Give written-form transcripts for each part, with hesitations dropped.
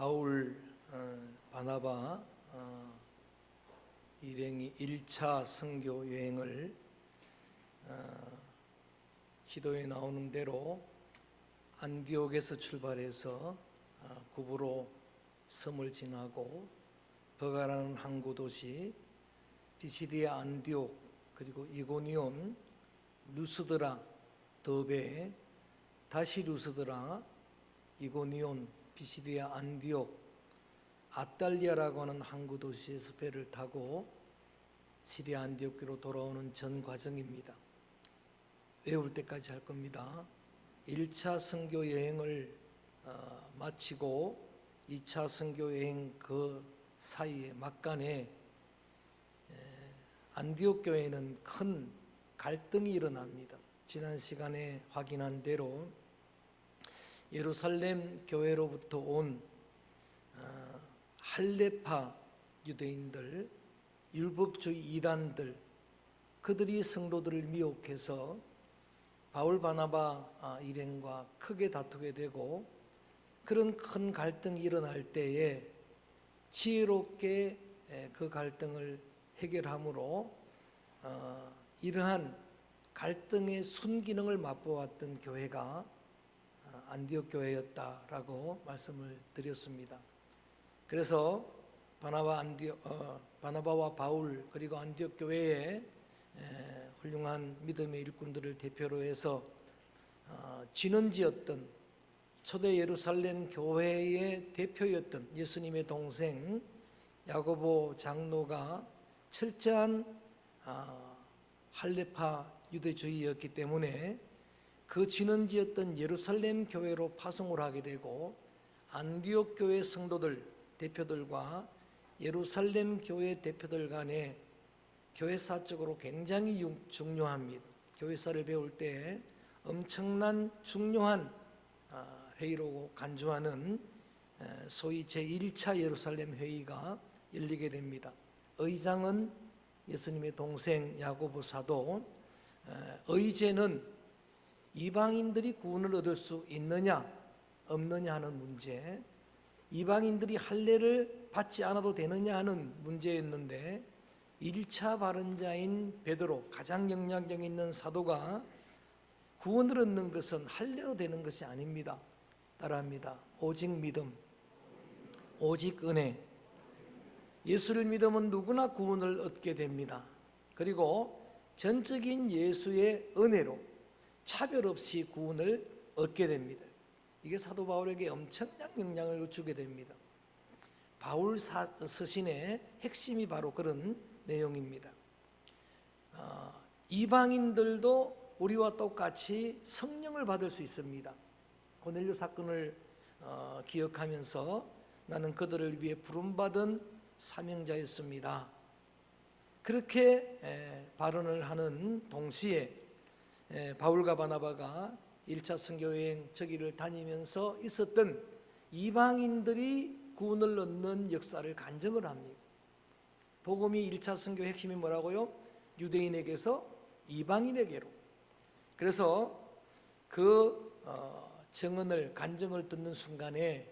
바울, 바나바 일행이 1차 선교 여행을 지도에 나오는 대로 안디옥에서 출발해서 구브로 섬을 지나고 버가라는 항구 도시, 비시디아 안디옥, 그리고 이고니온, 루스드라, 더베, 다시 루스드라, 이고니온, 비시디아 안디옥, 아탈리아라고 하는 항구 도시에서 배를 타고 시리아 안디옥으로 돌아오는 전 과정입니다. 외울 때까지 할 겁니다. 1차 선교 여행을 마치고 2차 선교 여행 그 사이에 막간에 안디옥 교회에는 큰 갈등이 일어납니다. 지난 시간에 확인한 대로 예루살렘 교회로부터 온 할레파 유대인들, 율법주의 이단들, 그들이 성도들을 미혹해서 바울 바나바 일행과 크게 다투게 되고, 그런 큰 갈등이 일어날 때에 지혜롭게 그 갈등을 해결함으로 이러한 갈등의 순기능을 맛보았던 교회가 안디옥 교회였다라고 말씀을 드렸습니다. 그래서 바나바와 바울 그리고 안디옥 교회의 훌륭한 믿음의 일꾼들을 대표로 해서 진원지였던 초대 예루살렘 교회의 대표였던 예수님의 동생 야고보 장로가 철저한 할레파 유대주의였기 때문에 그 진원지였던 예루살렘 교회로 파송을 하게 되고, 안디옥 교회 성도들 대표들과 예루살렘 교회 대표들 간에 교회사적으로 굉장히 중요합니다. 교회사를 배울 때 엄청난 중요한 회의로 간주하는 소위 제1차 예루살렘 회의가 열리게 됩니다. 의장은 예수님의 동생 야고보 사도, 의제는 이방인들이 구원을 얻을 수 있느냐 없느냐 하는 문제, 이방인들이 할례를 받지 않아도 되느냐 하는 문제였는데, 1차 발언자인 베드로, 가장 영향력 있는 사도가 구원을 얻는 것은 할례로 되는 것이 아닙니다. 따라합니다. 오직 믿음, 오직 은혜. 예수를 믿으면 누구나 구원을 얻게 됩니다. 그리고 전적인 예수의 은혜로 차별 없이 구원을 얻게 됩니다. 이게 사도 바울에게 엄청난 영향을 주게 됩니다. 바울 서신의 핵심이 바로 그런 내용입니다. 이방인들도 우리와 똑같이 성령을 받을 수 있습니다. 고넬료 사건을 기억하면서 나는 그들을 위해 부름받은 사명자였습니다. 그렇게 발언을 하는 동시에 바울과 바나바가 1차 선교여행 저기를 다니면서 있었던 이방인들이 구원을 얻는 역사를 간증을 합니다. 복음이 1차 선교의 핵심이 뭐라고요? 유대인에게서 이방인에게로. 그래서 그 증언을, 간증을 듣는 순간에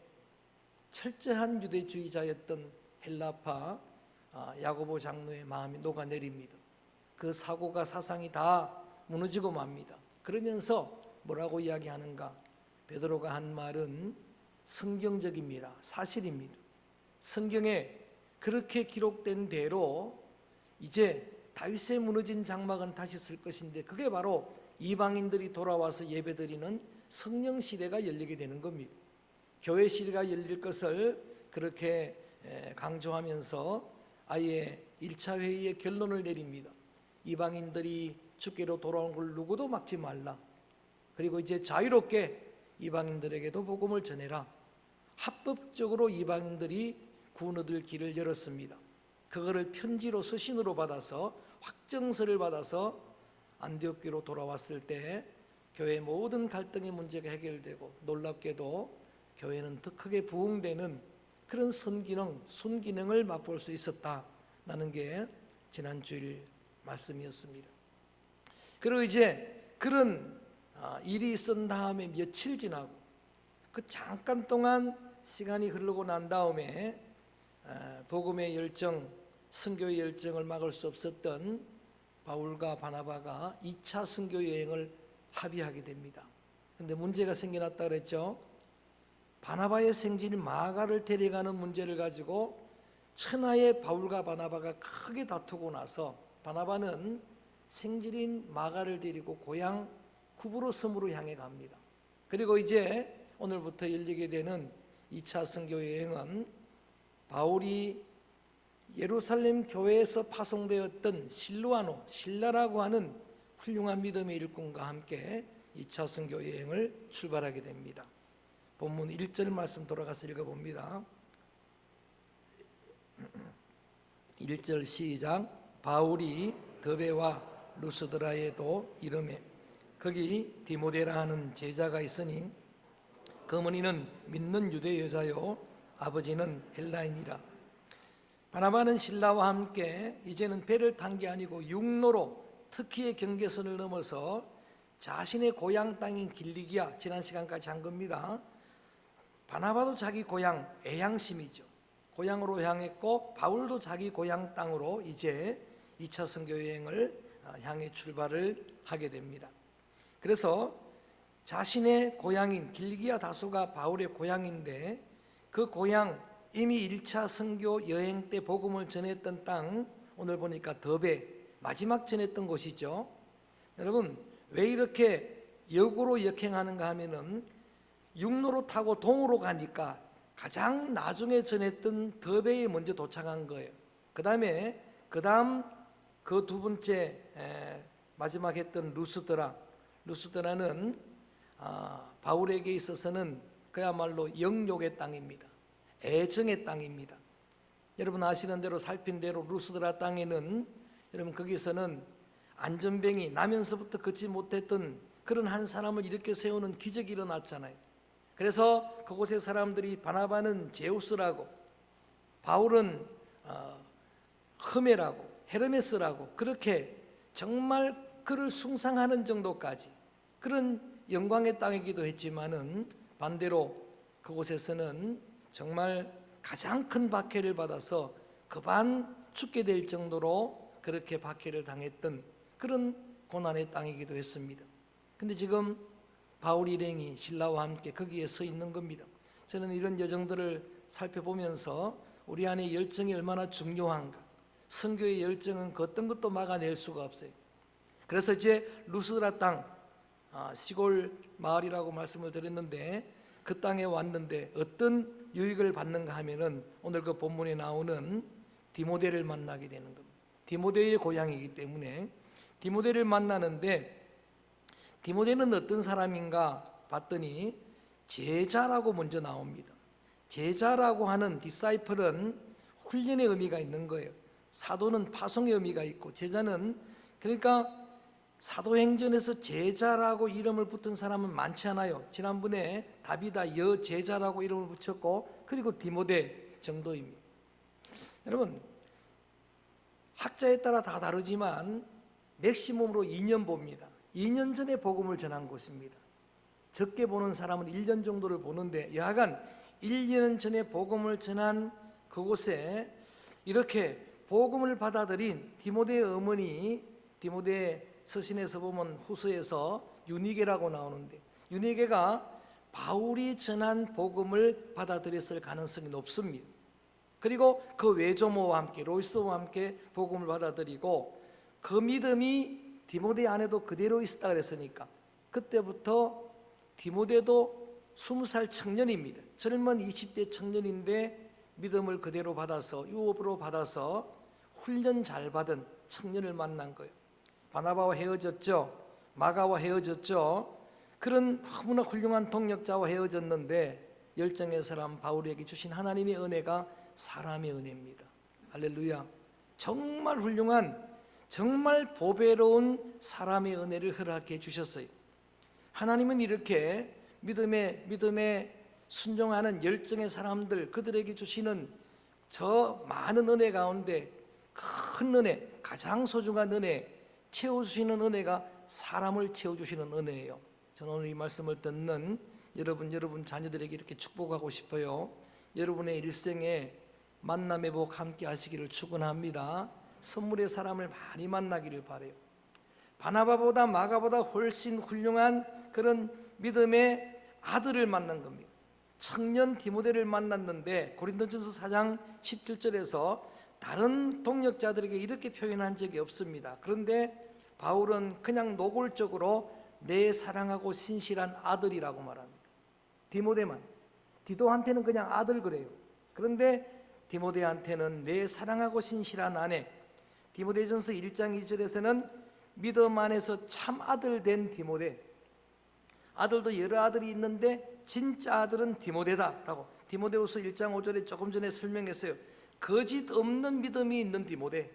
철저한 유대주의자였던 헬라파 야고보 장로의 마음이 녹아내립니다. 그 사고가, 사상이 다 무너지고 맙니다. 그러면서 뭐라고 이야기하는가? 베드로가 한 말은 성경적입니다. 사실입니다. 성경에 그렇게 기록된 대로 이제 다윗의 무너진 장막은 다시 쓸 것인데, 그게 바로 이방인들이 돌아와서 예배드리는 성령 시대가 열리게 되는 겁니다. 교회 시대가 열릴 것을 그렇게 강조하면서 아예 1차 회의의 결론을 내립니다. 이방인들이 주께로 돌아오는 걸 누구도 막지 말라. 그리고 이제 자유롭게 이방인들에게도 복음을 전해라. 합법적으로 이방인들이 구원 얻을 길을 열었습니다. 그거를 편지로, 서신으로 받아서, 확정서를 받아서 안디옥교로 돌아왔을 때 교회의 모든 갈등의 문제가 해결되고, 놀랍게도 교회는 더 크게 부흥되는 그런 선기능, 순기능을 맛볼 수 있었다라는 게 지난 주일 말씀이었습니다. 그리고 이제 그런 일이 있은 다음에 며칠 지나고 그 잠깐 동안 시간이 흐르고 난 다음에 복음의 열정, 선교의 열정을 막을 수 없었던 바울과 바나바가 2차 선교 여행을 합의하게 됩니다. 그런데 문제가 생겨났다 그랬죠. 바나바의 생진 마가를 데려가는 문제를 가지고 천하의 바울과 바나바가 크게 다투고 나서 바나바는 생질인 마가를 데리고 고향 구브로 섬으로 향해 갑니다. 그리고 이제 오늘부터 열리게 되는 2차 선교 여행은 바울이 예루살렘 교회에서 파송되었던 실로아노, 실라라고 하는 훌륭한 믿음의 일꾼과 함께 2차 선교 여행을 출발하게 됩니다. 본문 1절 말씀 돌아가서 읽어봅니다. 1절 시작. 바울이 더베와 루스드라에도 이르매 거기 디모데라 하는 제자가 있으니 그 어머니는 믿는 유대 여자요 아버지는 헬라인이라. 바나바는 실라와 함께 이제는 배를 탄 게 아니고 육로로 터키의 경계선을 넘어서 자신의 고향 땅인 길리기아, 지난 시간까지 한 겁니다. 바나바도 자기 고향 애향심이죠. 고향으로 향했고 바울도 자기 고향 땅으로 이제 2차 선교 여행을 향해 출발을 하게 됩니다. 그래서 자신의 고향인 길리기아 다소가 바울의 고향인데 그 고향, 이미 1차 선교 여행 때 복음을 전했던 땅, 오늘 보니까 더베, 마지막 전했던 곳이죠. 여러분, 왜 이렇게 역으로 역행하는가 하면은 육로로 타고 동으로 가니까 가장 나중에 전했던 더베에 먼저 도착한 거예요. 그 다음 그 두 번째 마지막 했던 루스드라는 바울에게 있어서는 그야말로 영욕의 땅입니다. 애정의 땅입니다. 여러분 아시는 대로 살핀 대로 루스드라 땅에는 여러분 거기서는 안전병이 나면서부터 걷지 못했던 그런 한 사람을 일으켜 세우는 기적이 일어났잖아요. 그래서 그곳의 사람들이 바나바는 제우스라고 바울은 흐메라고 헤르메스라고 그렇게 정말 그를 숭상하는 정도까지 그런 영광의 땅이기도 했지만은 반대로 그곳에서는 정말 가장 큰 박해를 받아서 그만 죽게 될 정도로 그렇게 박해를 당했던 그런 고난의 땅이기도 했습니다. 근데 지금 바울 일행이 신라와 함께 거기에 서 있는 겁니다. 저는 이런 여정들을 살펴보면서 우리 안에 열정이 얼마나 중요한가, 선교의 열정은 그 어떤 것도 막아낼 수가 없어요. 그래서 이제 루스드라 땅, 시골 마을이라고 말씀을 드렸는데 그 땅에 왔는데 어떤 유익을 받는가 하면은 오늘 그 본문에 나오는 디모데를 만나게 되는 겁니다. 디모데의 고향이기 때문에 디모데를 만나는데 디모데는 어떤 사람인가 봤더니 제자라고 먼저 나옵니다. 제자라고 하는 디사이플은 훈련의 의미가 있는 거예요. 사도는 파송의 의미가 있고 제자는 그러니까 사도행전에서 제자라고 이름을 붙은 사람은 많지 않아요. 지난번에 다비다 여제자라고 이름을 붙였고 그리고 디모데 정도입니다. 여러분 학자에 따라 다 다르지만 맥시멈으로 2년 봅니다. 2년 전에 복음을 전한 곳입니다. 적게 보는 사람은 1년 정도를 보는데 여하간 1년 전에 복음을 전한 그곳에 이렇게 복음을 받아들인 디모데의 어머니, 디모데 서신에서 보면 후서에서 유니게라고 나오는데 유니게가 바울이 전한 복음을 받아들였을 가능성이 높습니다. 그리고 그 외조모와 함께 로이스와 함께 복음을 받아들이고 그 믿음이 디모데 안에도 그대로 있었다 그랬으니까 그때부터 디모데도 20살 청년입니다. 젊은 20대 청년인데 믿음을 그대로 받아서 유업으로 받아서 훈련 잘 받은 청년을 만난 거예요. 바나바와 헤어졌죠. 마가와 헤어졌죠. 그런 너무나 훌륭한 동력자와 헤어졌는데 열정의 사람 바울에게 주신 하나님의 은혜가 사람의 은혜입니다. 할렐루야. 정말 훌륭한 정말 보배로운 사람의 은혜를 허락해 주셨어요. 하나님은 이렇게 믿음에 순종하는 열정의 사람들 그들에게 주시는 저 많은 은혜 가운데 큰 은혜, 가장 소중한 은혜, 채워주시는 은혜가 사람을 채워주시는 은혜예요. 저는 오늘 이 말씀을 듣는 여러분 자녀들에게 이렇게 축복하고 싶어요. 여러분의 일생에 만남의 복 함께 하시기를 축원합니다. 선물의 사람을 많이 만나기를 바라요. 바나바보다 마가보다 훨씬 훌륭한 그런 믿음의 아들을 만난 겁니다. 청년 디모데를 만났는데 고린도전서 4장 17절에서 다른 동역자들에게 이렇게 표현한 적이 없습니다. 그런데 바울은 그냥 노골적으로 내 사랑하고 신실한 아들이라고 말합니다. 디모데만, 디도한테는 그냥 아들 그래요. 그런데 디모데한테는 내 사랑하고 신실한 아내, 디모데전서 1장 2절에서는 믿음 안에서 참 아들 된 디모데, 아들도 여러 아들이 있는데 진짜 아들은 디모데다라고 디모데후서 1장 5절에 조금 전에 설명했어요. 거짓 없는 믿음이 있는 디모데,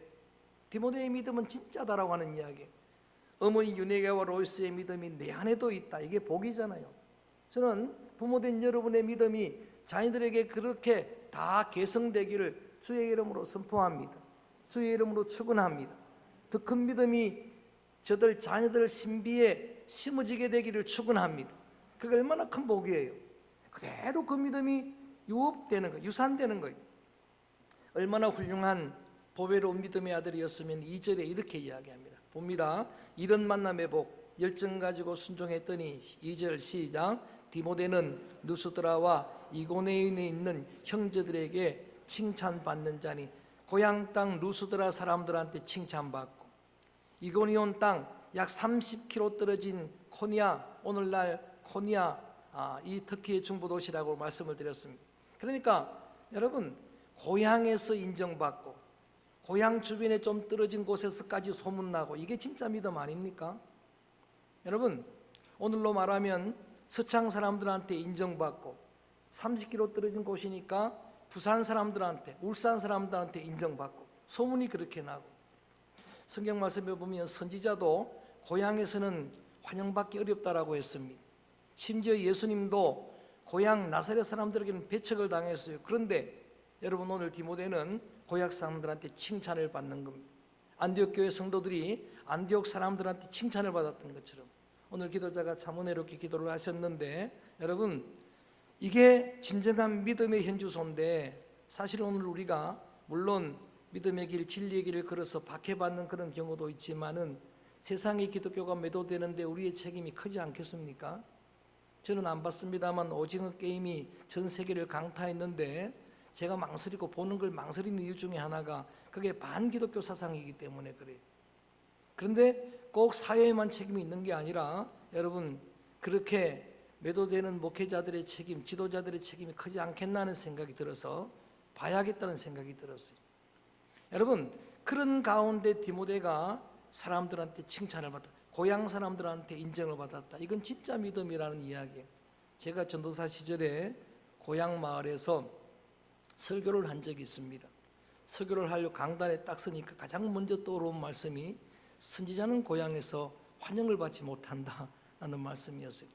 디모데의 믿음은 진짜다라고 하는 이야기. 어머니 유네게와 로이스의 믿음이 내 안에도 있다. 이게 복이잖아요. 저는 부모된 여러분의 믿음이 자녀들에게 그렇게 다 개성되기를 주의 이름으로 선포합니다. 주의 이름으로 축원합니다. 더 큰 믿음이 저들 자녀들 신비에 심어지게 되기를 축원합니다. 그게 얼마나 큰 복이에요. 그대로 그 믿음이 유업되는 거예요. 유산되는 거예요. 얼마나 훌륭한 보배로운 믿음의 아들이었으면 2절에 이렇게 이야기합니다. 봅니다. 이런 만남의 복 열정 가지고 순종했더니 2절 시작. 디모데는 누스드라와 이고네인에 있는 형제들에게 칭찬받는 자니 고향 땅 누스드라 사람들한테 칭찬받고 이고니온 땅 약 30km 떨어진 코니아, 오늘날 코니아 이 터키의 중부 도시라고 말씀을 드렸습니다. 그러니까 여러분 고향에서 인정받고 고향 주변에 좀 떨어진 곳에서까지 소문나고 이게 진짜 믿음 아닙니까? 여러분 오늘로 말하면 서창 사람들한테 인정받고 30km 떨어진 곳이니까 부산 사람들한테 울산 사람들한테 인정받고 소문이 그렇게 나고 성경 말씀에 보면 선지자도 고향에서는 환영받기 어렵다라고 했습니다. 심지어 예수님도 고향 나사렛 사람들에게는 배척을 당했어요. 그런데 여러분 오늘 디모데는 고향 사람들한테 칭찬을 받는 겁니다. 안디옥 교회 성도들이 안디옥 사람들한테 칭찬을 받았던 것처럼 오늘 기도자가 참 은혜롭게 기도를 하셨는데 여러분 이게 진정한 믿음의 현주소인데 사실은 오늘 우리가 물론 믿음의 길 진리의 길을 걸어서 박해받는 그런 경우도 있지만은 세상의 기독교가 매도되는데 우리의 책임이 크지 않겠습니까? 저는 안 봤습니다만 오징어 게임이 전 세계를 강타했는데 제가 망설이고 보는 걸 망설이는 이유 중에 하나가 그게 반기독교 사상이기 때문에 그래요. 그런데 꼭 사회에만 책임이 있는 게 아니라 여러분 그렇게 매도되는 목회자들의 책임, 지도자들의 책임이 크지 않겠나는 생각이 들어서 봐야겠다는 생각이 들었어요. 여러분 그런 가운데 디모데가 사람들한테 칭찬을 받았다. 고향 사람들한테 인정을 받았다. 이건 진짜 믿음이라는 이야기예요. 제가 전도사 시절에 고향 마을에서 설교를 한 적이 있습니다. 설교를 하려고 강단에 딱 서니까 가장 먼저 떠오르는 말씀이 선지자는 고향에서 환영을 받지 못한다라는 말씀이었어요.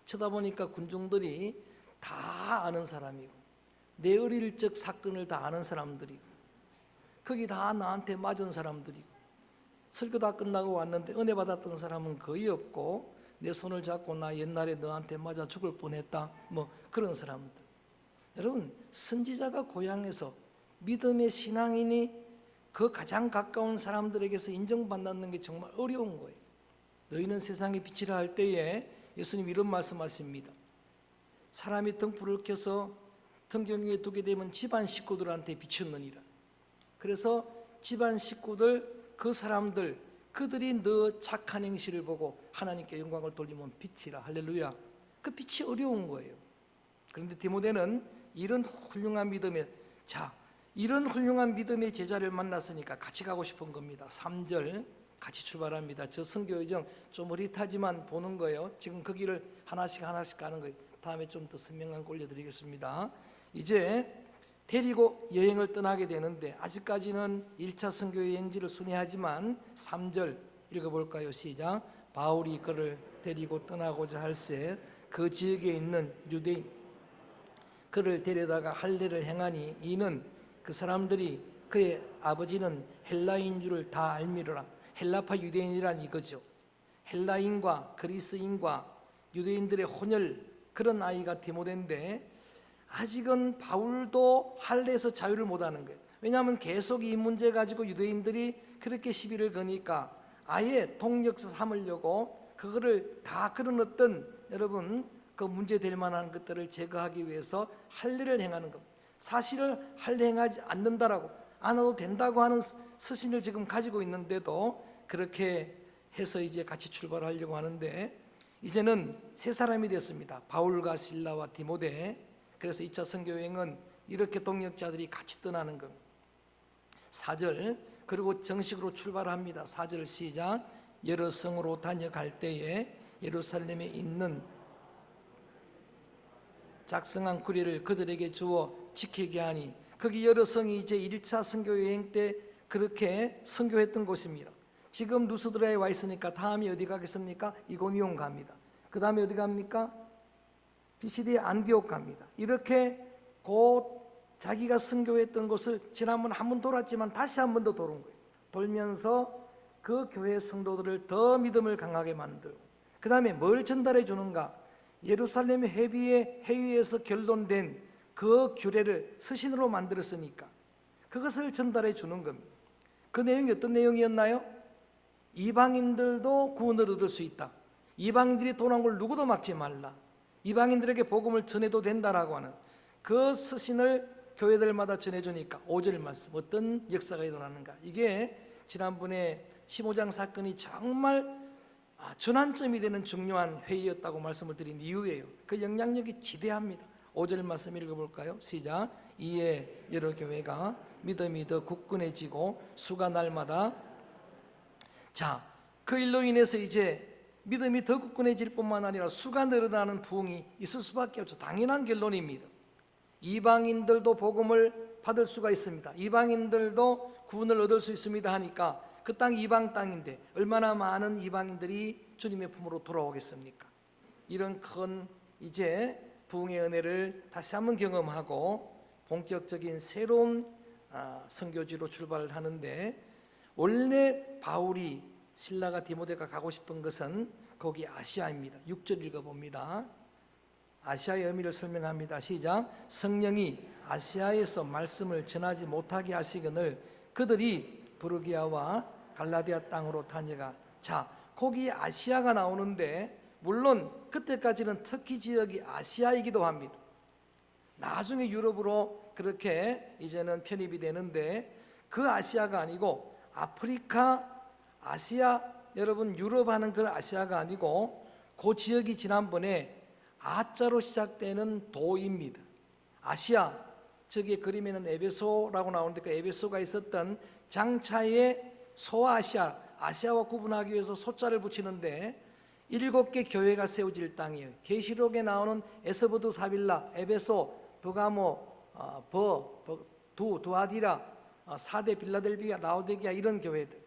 쳐다보니까 군중들이 다 아는 사람이고 내 어릴 적 사건을 다 아는 사람들이고 거기 다 나한테 맞은 사람들이고 설교 다 끝나고 왔는데 은혜 받았던 사람은 거의 없고 내 손을 잡고 나 옛날에 너한테 맞아 죽을 뻔했다 뭐 그런 사람들. 여러분 선지자가 고향에서 믿음의 신앙인이 그 가장 가까운 사람들에게서 인정받는 게 정말 어려운 거예요. 너희는 세상에 빛이라 할 때에 예수님 이런 말씀하십니다. 사람이 등불을 켜서 등경 위에 두게 되면 집안 식구들한테 비추느니라. 그래서 집안 식구들 그 사람들 그들이 너 착한 행실을 보고 하나님께 영광을 돌리면 빛이라. 할렐루야. 그 빛이 어려운 거예요. 그런데 디모데는 이런 훌륭한 믿음의 이런 훌륭한 믿음의 제자를 만났으니까 같이 가고 싶은 겁니다. 3절 같이 출발합니다. 저 선교여정 좀 흐릿하지만 보는 거예요. 지금 그 길을 하나씩 가는 거예요. 다음에 좀 더 선명한 거 올려드리겠습니다. 이제 데리고 여행을 떠나게 되는데 아직까지는 1차 선교 여행지를 순회하지만 3절 읽어볼까요? 시작. 바울이 그를 데리고 떠나고자 할새 그 지역에 있는 유대인 그를 데려다가 할례를 행하니 이는 그 사람들이 그의 아버지는 헬라인 줄을 다 알미르라. 헬라파 유대인이란 이거죠. 헬라인과 그리스인과 유대인들의 혼혈 그런 아이가 디모데인데 아직은 바울도 할례에서 자유를 못하는 거예요. 왜냐하면 계속 이 문제 가지고 유대인들이 그렇게 시비를 거니까 아예 통역서 삼으려고 그거를 다 그런 어떤 여러분 그 문제될 만한 것들을 제거하기 위해서 할례를 행하는 것. 사실을 할례 행하지 않는다라고 안 해도 된다고 하는 서신을 지금 가지고 있는데도 그렇게 해서 이제 같이 출발하려고 하는데 이제는 세 사람이 됐습니다. 바울과 실라와 디모데. 그래서 2차 선교여행은 이렇게 동역자들이 같이 떠나는 것. 4절 그리고 정식으로 출발합니다. 4절 시작. 여러 성으로 다녀갈 때에 예루살렘에 있는 작성한 구리를 그들에게 주어 지키게 하니 거기 여러 성이 이제 1차 선교여행 때 그렇게 선교했던 곳입니다. 지금 루스드라에 와 있으니까 다음이 어디 가겠습니까? 이고니온 갑니다. 그 다음에 어디 갑니까? 비시디의 안디옥 갑니다. 이렇게 곧 자기가 선교했던 곳을 지난번 한 번 돌았지만 다시 한 번 더 도는 거예요. 돌면서 그 교회 성도들을 더 믿음을 강하게 만들고 그 다음에 뭘 전달해 주는가? 예루살렘 회의에서 결론된 그 규례를 서신으로 만들었으니까 그것을 전달해 주는 겁니다. 그 내용이 어떤 내용이었나요? 이방인들도 구원을 얻을 수 있다. 이방인들이 도난 걸 누구도 막지 말라. 이방인들에게 복음을 전해도 된다라고 하는 그 서신을 교회들마다 전해주니까 5절 말씀 어떤 역사가 일어나는가. 이게 지난번에 15장 사건이 정말 전환점이 되는 중요한 회의였다고 말씀을 드린 이유예요. 그 영향력이 지대합니다. 5절 말씀 읽어볼까요? 시작. 이에 여러 교회가 믿음이 더 굳건해지고 수가 날마다 그 일로 인해서 이제 믿음이 더 굳건해질 뿐만 아니라 수가 늘어나는 부흥이 있을 수밖에 없죠. 당연한 결론입니다. 이방인들도 복음을 받을 수가 있습니다. 이방인들도 구원을 얻을 수 있습니다 하니까 그 땅이 이방 땅인데 얼마나 많은 이방인들이 주님의 품으로 돌아오겠습니까? 이런 큰 이제 부흥의 은혜를 다시 한번 경험하고 본격적인 새로운 선교지로 출발을 하는데 원래 바울이 실라가 디모데가 가고 싶은 것은 거기 아시아입니다. 6절 읽어봅니다. 아시아의 의미를 설명합니다. 시작. 성령이 아시아에서 말씀을 전하지 못하게 하시거늘 그들이 부르기아와 갈라디아 땅으로 다녀가. 거기 아시아가 나오는데 물론 그때까지는 터키 지역이 아시아이기도 합니다. 나중에 유럽으로 그렇게 이제는 편입이 되는데 그 아시아가 아니고 아프리카, 아시아, 여러분 유럽 하는 그 아시아가 아니고 그 지역이 지난번에 아자로 시작되는 도입니다. 아시아, 저기 그림에는 에베소라고 나오는데 그 에베소가 있었던 장차의 소아시아, 아시아와 구분하기 위해서 소자를 붙이는데 7개 교회가 세워질 땅이에요. 계시록에 나오는 에스보드 사빌라, 에베소, 버가모, 두아디라, 사대 빌라델비아, 라오디게아 이런 교회들,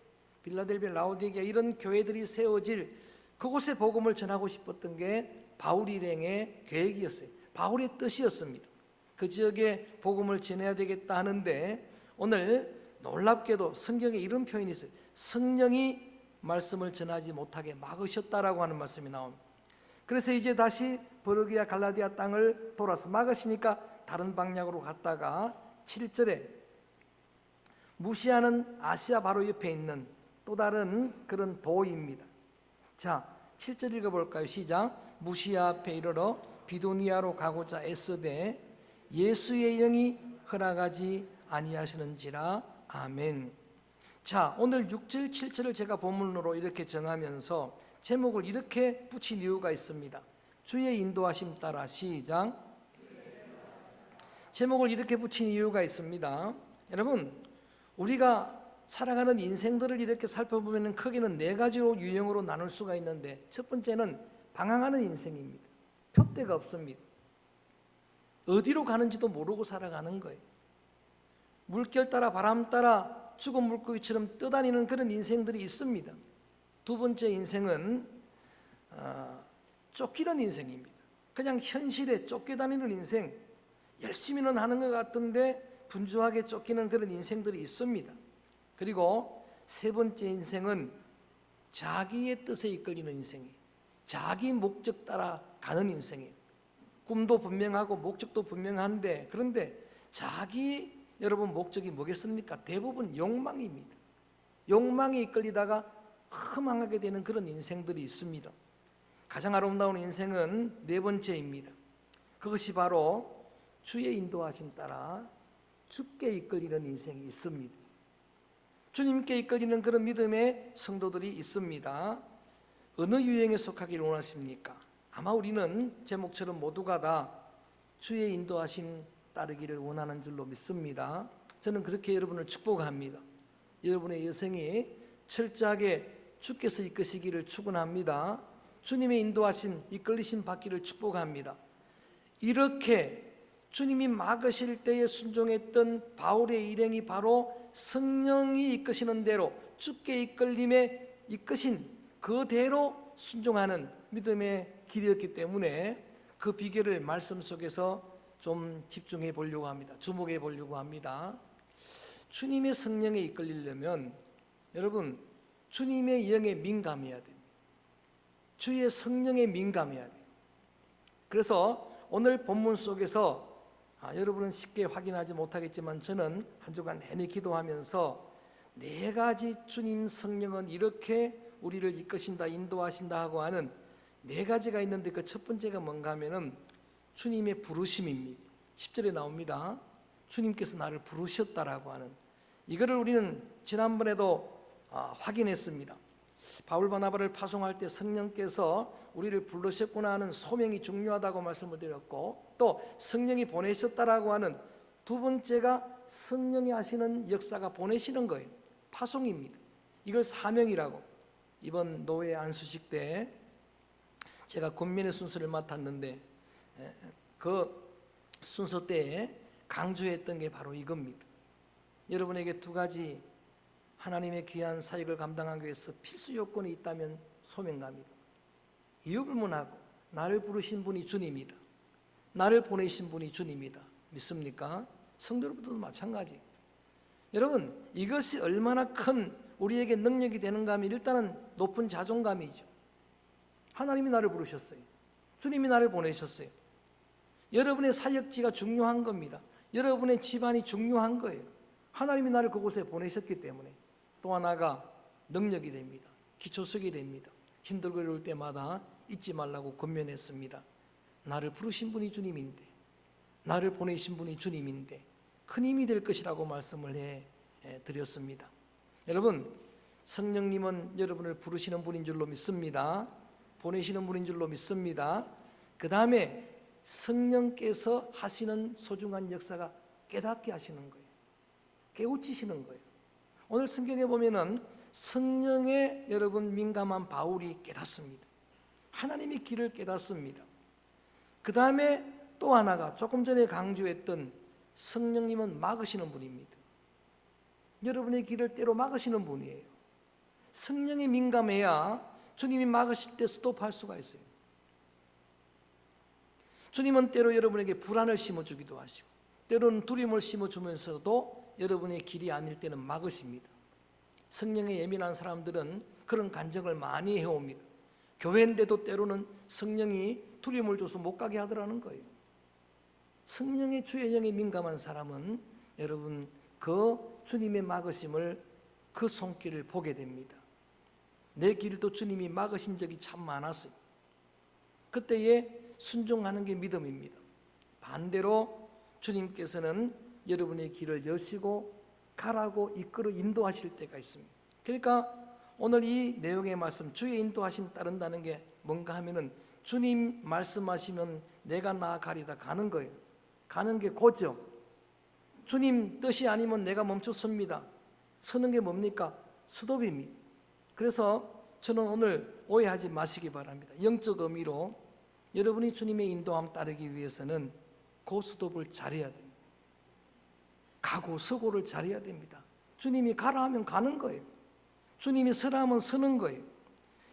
빌라델비아, 라오디게아 이런 교회들이 세워질 그곳에 복음을 전하고 싶었던 게 바울 일행의 계획이었어요. 바울의 뜻이었습니다. 그 지역에 복음을 전해야 되겠다 하는데 오늘 놀랍게도 성경에 이런 표현이 있어요. 성령이 말씀을 전하지 못하게 막으셨다라고 하는 말씀이 나옵니다. 그래서 이제 다시 버르기아 갈라디아 땅을 돌아서 막으시니까 다른 방향으로 갔다가 7절에 무시아는 아시아 바로 옆에 있는 또 다른 그런 도입니다. 7절 읽어볼까요? 시작. 무시아 앞에 이르러 비도니아로 가고자 애쓰되 예수의 영이 허락하지 아니하시는지라. 아멘. 오늘 6절 7절을 제가 본문으로 이렇게 정하면서 제목을 이렇게 붙인 이유가 있습니다. 주의 인도하심 따라. 시작. 제목을 이렇게 붙인 이유가 있습니다. 여러분, 우리가 살아가는 인생들을 이렇게 살펴보면 크게는 4가지로 유형으로 나눌 수가 있는데 첫 번째는 방황하는 인생입니다. 표대가 없습니다. 어디로 가는지도 모르고 살아가는 거예요. 물결 따라 바람 따라 죽은 물고기처럼 떠다니는 그런 인생들이 있습니다. 두 번째 인생은 쫓기는 인생입니다. 그냥 현실에 쫓겨다니는 인생, 열심히는 하는 것 같은데 분주하게 쫓기는 그런 인생들이 있습니다. 그리고 세 번째 인생은 자기의 뜻에 이끌리는 인생이에요. 자기 목적 따라 가는 인생이에요. 꿈도 분명하고 목적도 분명한데, 그런데 자기 여러분 목적이 뭐겠습니까? 대부분 욕망입니다. 욕망에 이끌리다가 허망하게 되는 그런 인생들이 있습니다. 가장 아름다운 인생은 네 번째입니다. 그것이 바로 주의 인도하심 따라 주께 이끌리는 인생이 있습니다. 주님께 이끌리는 그런 믿음의 성도들이 있습니다. 어느 유형에 속하기를 원하십니까? 아마 우리는 제목처럼 모두가 다 주의 인도하심 따르기를 원하는 줄로 믿습니다. 저는 그렇게 여러분을 축복합니다. 여러분의 여생이 철저하게 주께서 이끄시기를 축원합니다. 주님의 인도하심, 이끌리심 받기를 축복합니다. 이렇게 주님이 막으실 때에 순종했던 바울의 일행이 바로 성령이 이끄시는 대로 주께 이끌림에 이끄신 그대로 순종하는 믿음의 길이었기 때문에 그 비결을 말씀 속에서 좀 집중해 보려고 합니다. 주목해 보려고 합니다. 주님의 성령에 이끌리려면 여러분 주님의 영에 민감해야 됩니다. 주의 성령에 민감해야 돼요. 그래서 오늘 본문 속에서 여러분은 쉽게 확인하지 못하겠지만 저는 한 주간 내내 기도하면서 네 가지 주님 성령은 이렇게 우리를 이끄신다 인도하신다 하고 하는 네 가지가 있는데 그 첫 번째가 뭔가 하면은 주님의 부르심입니다. 10절에 나옵니다. 주님께서 나를 부르셨다라고 하는 이거를 우리는 지난번에도 확인했습니다. 바울 바나바를 파송할 때 성령께서 우리를 부르셨구나 하는 소명이 중요하다고 말씀을 드렸고, 또 성령이 보내셨다라고 하는 두 번째가 성령이 하시는 역사가 보내시는 거예요. 파송입니다. 이걸 사명이라고. 이번 노회 안수식 때 제가 권면의 순서를 맡았는데 그 순서 때에 강조했던 게 바로 이겁니다. 여러분에게 두 가지 하나님의 귀한 사역을 감당하기 위해서 필수 요건이 있다면 소명갑니다. 이유불문하고 나를 부르신 분이 주님이다. 나를 보내신 분이 주님이다. 믿습니까? 성도 여러분들도 마찬가지. 여러분 이것이 얼마나 큰 우리에게 능력이 되는가 하면 일단은 높은 자존감이죠. 하나님이 나를 부르셨어요. 주님이 나를 보내셨어요. 여러분의 사역지가 중요한 겁니다. 여러분의 집안이 중요한 거예요. 하나님이 나를 그곳에 보내셨기 때문에. 또 하나가 능력이 됩니다. 기초석이 됩니다. 힘들고 어려울 때마다 잊지 말라고 권면했습니다. 나를 부르신 분이 주님인데, 나를 보내신 분이 주님인데 큰 힘이 될 것이라고 말씀을 해드렸습니다. 여러분 성령님은 여러분을 부르시는 분인 줄로 믿습니다. 보내시는 분인 줄로 믿습니다. 그 다음에 성령께서 하시는 소중한 역사가 깨닫게 하시는 거예요. 깨우치시는 거예요. 오늘 성경에 보면은 성령에 여러분 민감한 바울이 깨닫습니다. 하나님의 길을 깨닫습니다. 그 다음에 또 하나가 조금 전에 강조했던 성령님은 막으시는 분입니다. 여러분의 길을 때로 막으시는 분이에요. 성령에 민감해야 주님이 막으실 때 스톱할 수가 있어요. 주님은 때로 여러분에게 불안을 심어주기도 하시고 때로는 두려움을 심어주면서도 여러분의 길이 아닐 때는 막으십니다. 성령에 예민한 사람들은 그런 간증을 많이 해옵니다. 교회인데도 때로는 성령이 두려움을 줘서 못 가게 하더라는 거예요. 성령의 주의 영에 민감한 사람은 여러분 그 주님의 막으심을 그 손길을 보게 됩니다. 내 길도 주님이 막으신 적이 참 많았어요. 그때에 순종하는 게 믿음입니다. 반대로 주님께서는 여러분의 길을 여시고 가라고 이끌어 인도하실 때가 있습니다. 그러니까 오늘 이 내용의 말씀 주의 인도하심 따른다는 게 뭔가 하면은 주님 말씀하시면 내가 나아가리다 가는 거예요. 가는 게 고죠. 주님 뜻이 아니면 내가 멈춰 섭니다. 서는 게 뭡니까? 스톱입니다. 그래서 저는 오늘 오해하지 마시기 바랍니다. 영적 의미로 여러분이 주님의 인도함 따르기 위해서는 고스톱을 잘해야 됩니다. 가고 서고를 잘해야 됩니다. 주님이 가라 하면 가는 거예요. 주님이 서라 하면 서는 거예요.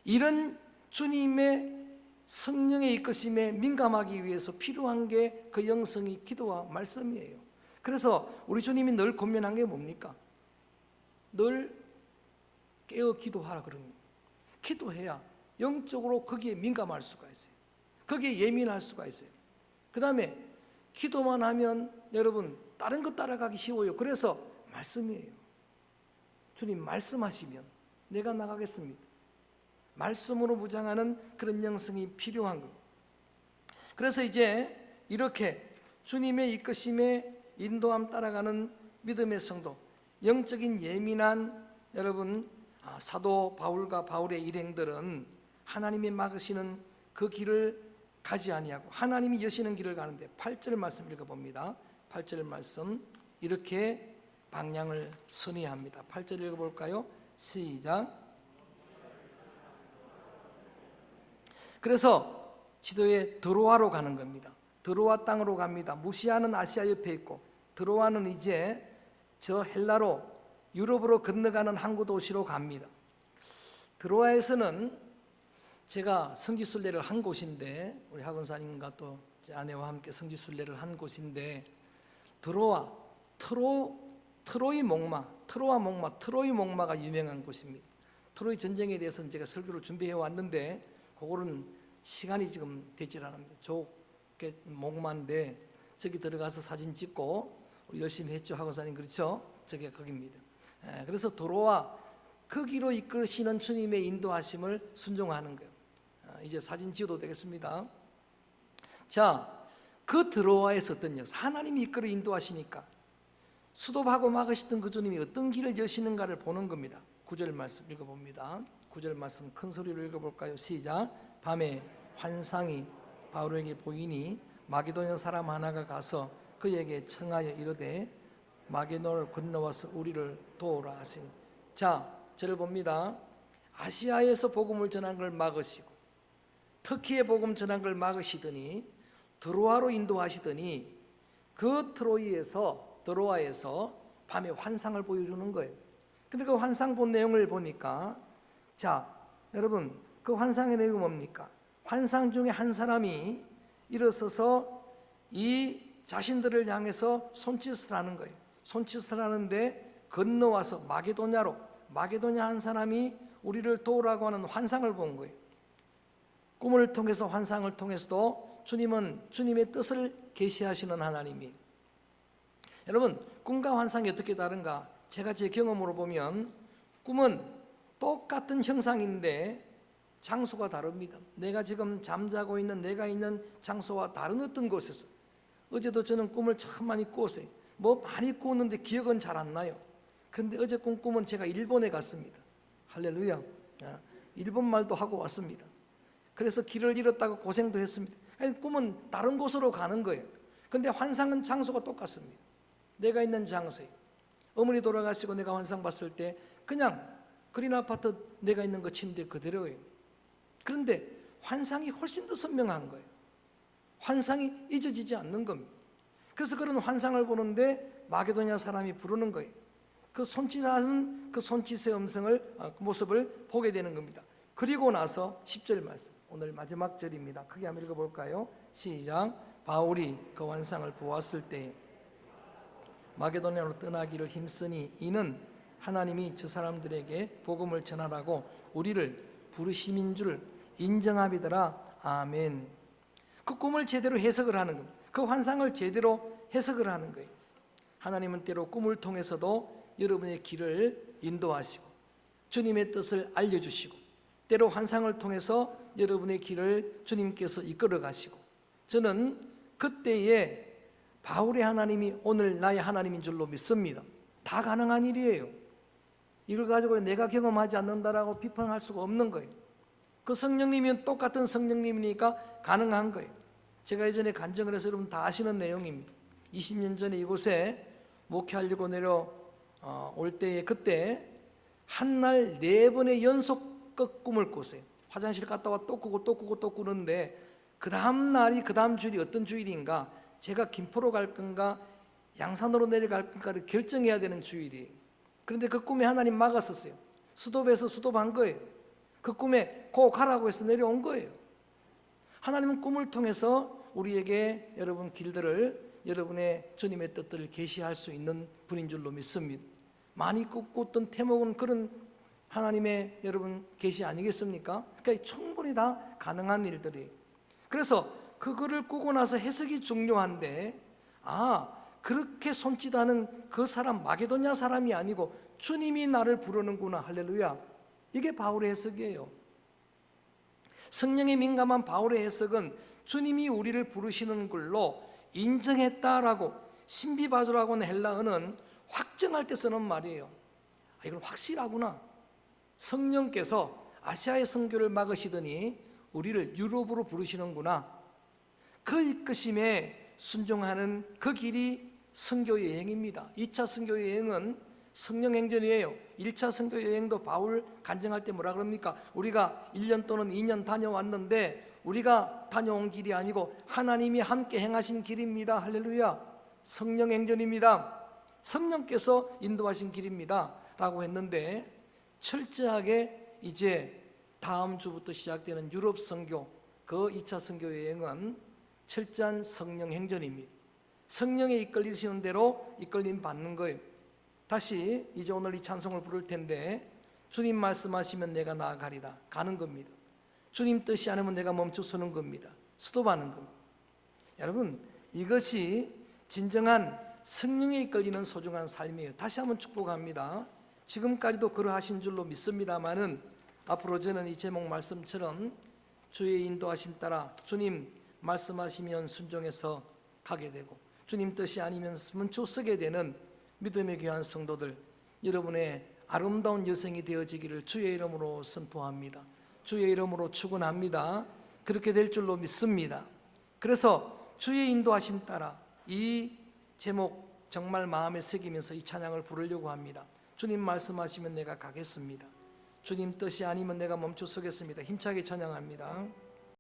이런 주님의 성령의 이끄심에 민감하기 위해서 필요한 게 그 영성이 기도와 말씀이에요. 그래서 우리 주님이 늘 권면한 게 뭡니까? 늘 깨어 기도하라 그럽니다. 기도해야 영적으로 거기에 민감할 수가 있어요. 거기에 예민할 수가 있어요. 그 다음에 기도만 하면 여러분 다른 것 따라가기 쉬워요. 그래서 말씀이에요. 주님 말씀하시면 내가 나가겠습니다. 말씀으로 무장하는 그런 영성이 필요한 겁니다. 그래서 이제 이렇게 주님의 이끄심에 인도함 따라가는 믿음의 성도, 영적인 예민한 여러분 사도 바울과 바울의 일행들은 하나님이 막으시는 그 길을 가지 아니하고 하나님이 여시는 길을 가는데 8절 말씀 읽어봅니다. 8절 말씀 이렇게 방향을 선회합니다. 8절 읽어볼까요? 시작. 그래서 지도에 드로아로 가는 겁니다. 드로아 땅으로 갑니다. 무시아는 아시아 옆에 있고 드로아는 이제 저 헬라로 유럽으로 건너가는 항구 도시로 갑니다. 드로아에서는 제가 성지순례를 한 곳인데 우리 학원사님과 또 제 아내와 함께 성지순례를 한 곳인데 드로아, 트로이 목마가 유명한 곳입니다. 트로이 전쟁에 대해서는 제가 설교를 준비해 왔는데 그거는 시간이 지금 되질 않습니다. 좋게 목마인데 저기 들어가서 사진 찍고 우리 열심히 했죠. 학원사님 그렇죠? 저게 거기입니다. 그래서 드로아 거기로 이끄시는 주님의 인도하심을 순종하는 거예요. 이제 사진 찍어도 되겠습니다. 자, 그 드로아에서 어떤 역사, 하나님이 이끌어 인도하시니까 수도하고 막으시던 그 주님이 어떤 길을 여시는가를 보는 겁니다. 9절 말씀 읽어봅니다. 9절 말씀 큰 소리로 읽어볼까요? 시작. 밤에 환상이 바울에게 보이니 마게도냐 사람 하나가 가서 그에게 청하여 이르되 마게도냐를 건너와서 우리를 도우라 하시니. 자, 저를 봅니다. 아시아에서 복음을 전한 걸 막으시고 터키에 복음 전한 걸 막으시더니 드로아로 인도하시더니 그 드로아에서 밤에 환상을 보여주는 거예요. 근데 그 환상 본 내용을 보니까 자, 여러분 그 환상의 내용이 뭡니까? 환상 중에 한 사람이 일어서서 이 자신들을 향해서 손짓을 하는 거예요. 손짓을 하는데 건너와서 마게도냐 한 사람이 우리를 도우라고 하는 환상을 본 거예요. 꿈을 통해서 환상을 통해서도 주님은 주님의 뜻을 계시하시는 하나님이. 여러분 꿈과 환상이 어떻게 다른가? 제가 제 경험으로 보면 꿈은 똑같은 형상인데 장소가 다릅니다. 내가 지금 잠자고 있는 내가 있는 장소와 다른 어떤 곳에서 어제도 저는 꿈을 참 많이 꿨어요. 많이 꿨는데 기억은 잘 안 나요. 그런데 어제 꾼 꿈은 제가 일본에 갔습니다. 할렐루야. 일본 말도 하고 왔습니다. 그래서 길을 잃었다고 고생도 했습니다. 꿈은 다른 곳으로 가는 거예요. 그런데 환상은 장소가 똑같습니다. 내가 있는 장소에 어머니 돌아가시고 내가 환상 봤을 때 그냥 그린 아파트 내가 있는 그 침대 그대로예요. 그런데 환상이 훨씬 더 선명한 거예요. 환상이 잊어지지 않는 겁니다. 그래서 그런 환상을 보는데 마게도냐 사람이 부르는 거예요. 그 손짓하는 그 손짓의 모습을 보게 되는 겁니다. 그리고 나서 10절 말씀, 오늘 마지막 절입니다. 크게 한번 읽어볼까요? 시작. 바울이 그 환상을 보았을 때 마게도냐로 떠나기를 힘쓰니 이는 하나님이 저 사람들에게 복음을 전하라고 우리를 부르심인 줄 인정함이더라. 아멘. 그 꿈을 제대로 해석을 하는 겁니다. 그 환상을 제대로 해석을 하는 거예요. 하나님은 때로 꿈을 통해서도 여러분의 길을 인도하시고 주님의 뜻을 알려주시고 때로 환상을 통해서 여러분의 길을 주님께서 이끌어 가시고 저는 그때에 바울의 하나님이 오늘 나의 하나님인 줄로 믿습니다. 다 가능한 일이에요. 이걸 가지고 내가 경험하지 않는다라고 비판할 수가 없는 거예요. 그 성령님은 똑같은 성령님이니까 가능한 거예요. 제가 예전에 간증을 해서 여러분 다 아시는 내용입니다. 20년 전에 이곳에 목회하려고 내려올 때에 그때 한 날 4번의 연속 꿈을 꿨어요. 화장실 갔다 와 또 꾸고 또 꾸고 또 꾸는데 그 다음 날이 그 다음 주일이 어떤 주일인가, 제가 김포로 갈 건가 양산으로 내려갈 건가를 결정해야 되는 주일이에요. 그런데 그 꿈에 하나님 막았었어요. 수도배에서 수도반 거예요. 그 꿈에 고 가라고 해서 내려온 거예요. 하나님은 꿈을 통해서 우리에게 여러분 길들을, 여러분의 주님의 뜻들을 계시할 수 있는 분인 줄로 믿습니다. 많이 꿨던 태몽은 그런 하나님의 여러분 계시 아니겠습니까? 그러니까 충분히 다 가능한 일들이에요. 그래서 그거를 꾸고 나서 해석이 중요한데, 그렇게 손짓하는 그 사람 마게도냐 사람이 아니고 주님이 나를 부르는구나. 할렐루야. 이게 바울의 해석이에요. 성령에 민감한 바울의 해석은 주님이 우리를 부르시는 걸로 인정했다라고, 신비바조라고 하는 헬라어는 확정할 때 쓰는 말이에요. 이건 확실하구나. 성령께서 아시아의 선교를 막으시더니 우리를 유럽으로 부르시는구나. 그 이끄심에 순종하는 그 길이 선교 여행입니다. 2차 선교 여행은 성령 행전이에요. 1차 선교 여행도 바울 간증할 때 뭐라 그럽니까? 우리가 1년 또는 2년 다녀왔는데 우리가 다녀온 길이 아니고 하나님이 함께 행하신 길입니다. 할렐루야. 성령 행전입니다. 성령께서 인도하신 길입니다 라고 했는데, 철저하게 이제 다음 주부터 시작되는 유럽 선교, 그 2차 선교 여행은 철저한 성령 행전입니다. 성령에 이끌리시는 대로 이끌림 받는 거예요. 다시 이제 오늘 이 찬송을 부를 텐데, 주님 말씀하시면 내가 나아가리라, 가는 겁니다. 주님 뜻이 아니면 내가 멈춰 서는 겁니다. 스톱하는 겁니다. 여러분, 이것이 진정한 성령에 이끌리는 소중한 삶이에요. 다시 한번 축복합니다. 지금까지도 그러하신 줄로 믿습니다마는 앞으로 저는 이 제목 말씀처럼 주의 인도하심 따라 주님 말씀하시면 순종해서 가게 되고, 주님 뜻이 아니면 멈춰 서게 되는 믿음의 귀한 성도들, 여러분의 아름다운 여성이 되어지기를 주의 이름으로 선포합니다. 주의 이름으로 축원합니다. 그렇게 될 줄로 믿습니다. 그래서 주의 인도하심 따라 이 제목 정말 마음에 새기면서 이 찬양을 부르려고 합니다. 주님 말씀하시면 내가 가겠습니다. 주님 뜻이 아니면 내가 멈춰 서겠습니다. 힘차게 찬양합니다.